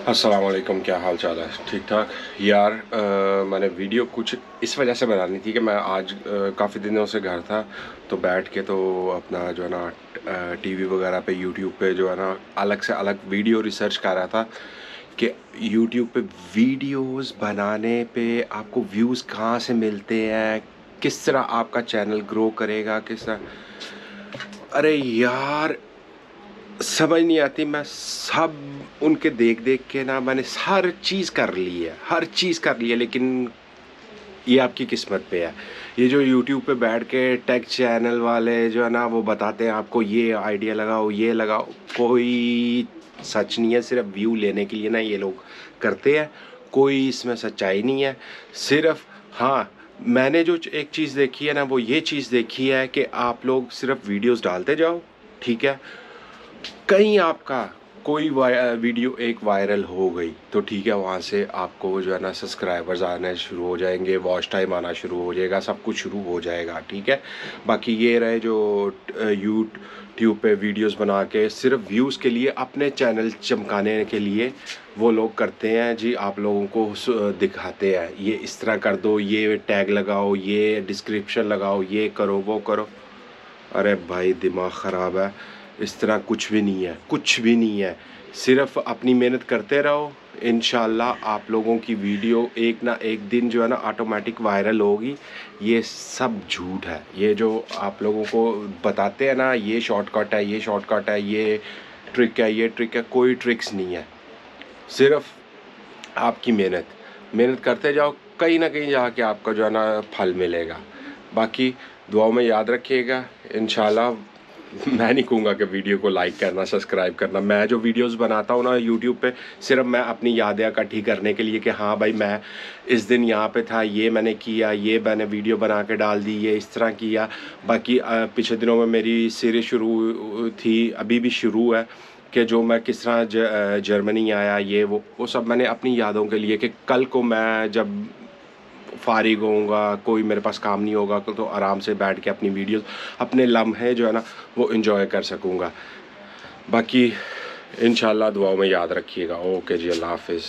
अस्सलाम वालेकुम, क्या हाल चाल है? ठीक ठाक यार। मैंने वीडियो कुछ इस वजह से बनानी थी कि मैं आज काफ़ी दिनों से घर था, तो बैठ के तो अपना जो है ना टीवी वगैरह पे यूट्यूब पे जो है ना अलग से अलग वीडियो रिसर्च कर रहा था कि यूट्यूब पे वीडियोस बनाने पे आपको व्यूज़ कहाँ से मिलते हैं, किस तरह आपका चैनल ग्रो करेगा, किस तरह। अरे यार, समझ नहीं आती। मैं सब उनके देख देख के ना मैंने हर चीज़ कर ली है, हर चीज़ कर ली है, लेकिन ये आपकी किस्मत पे है। ये जो यूट्यूब पे बैठ के टेक चैनल वाले जो है ना वो बताते हैं आपको ये आइडिया लगाओ, ये लगाओ, कोई सच नहीं है। सिर्फ व्यू लेने के लिए ना ये लोग करते हैं, कोई इसमें सच्चाई नहीं है। सिर्फ हाँ, मैंने जो एक चीज़ देखी है ना वो ये चीज़ देखी है कि आप लोग सिर्फ वीडियोस डालते जाओ, ठीक है। कहीं आपका कोई वीडियो एक वायरल हो गई तो ठीक है, वहाँ से आपको जो है ना सब्सक्राइबर्स आने शुरू हो जाएंगे, वॉच टाइम आना शुरू हो जाएगा, सब कुछ शुरू हो जाएगा, ठीक है। बाकी ये रहे जो यूट्यूब पे वीडियोस बना के सिर्फ व्यूज़ के लिए, अपने चैनल चमकाने के लिए वो लोग करते हैं जी। आप लोगों को दिखाते हैं ये इस तरह कर दो, ये टैग लगाओ, ये डिस्क्रिप्शन लगाओ, ये करो, वो करो। अरे भाई, दिमाग ख़राब है। इस तरह कुछ भी नहीं है, कुछ भी नहीं है। सिर्फ अपनी मेहनत करते रहो, इंशाल्लाह आप लोगों की वीडियो एक ना एक दिन जो है ना ऑटोमेटिक वायरल होगी। ये सब झूठ है। ये जो आप लोगों को बताते हैं ना ये शॉर्टकट है, ये शॉर्टकट है, ये ट्रिक है, ये ट्रिक है, कोई ट्रिक्स नहीं है। सिर्फ आपकी मेहनत मेहनत करते जाओ, कहीं ना कहीं जाके आपका जो है ना फल मिलेगा। बाकी दुआओं में याद रखिएगा इंशाल्लाह। मैं नहीं कहूँगा कि वीडियो को लाइक करना, सब्सक्राइब करना। मैं जो वीडियोस बनाता हूँ ना यूट्यूब पे, सिर्फ मैं अपनी यादें इकट्ठी करने के लिए कि हाँ भाई मैं इस दिन यहाँ पे था, ये मैंने किया, ये मैंने वीडियो बना के डाल दी, ये इस तरह किया। बाकी पिछले दिनों में मेरी सीरीज़ शुरू थी, अभी भी शुरू है, कि जो मैं किस तरह जर्मनी आया, ये वो सब मैंने अपनी यादों के लिए, कि कल को मैं जब फारिग होऊंगा, कोई मेरे पास काम नहीं होगा, तो आराम से बैठ के अपनी वीडियोस, अपने लम्हे जो है ना वो एंजॉय कर सकूँगा। बाकी इंशाल्लाह दुआओं में याद रखिएगा। ओके जी, अल्लाह हाफिज़।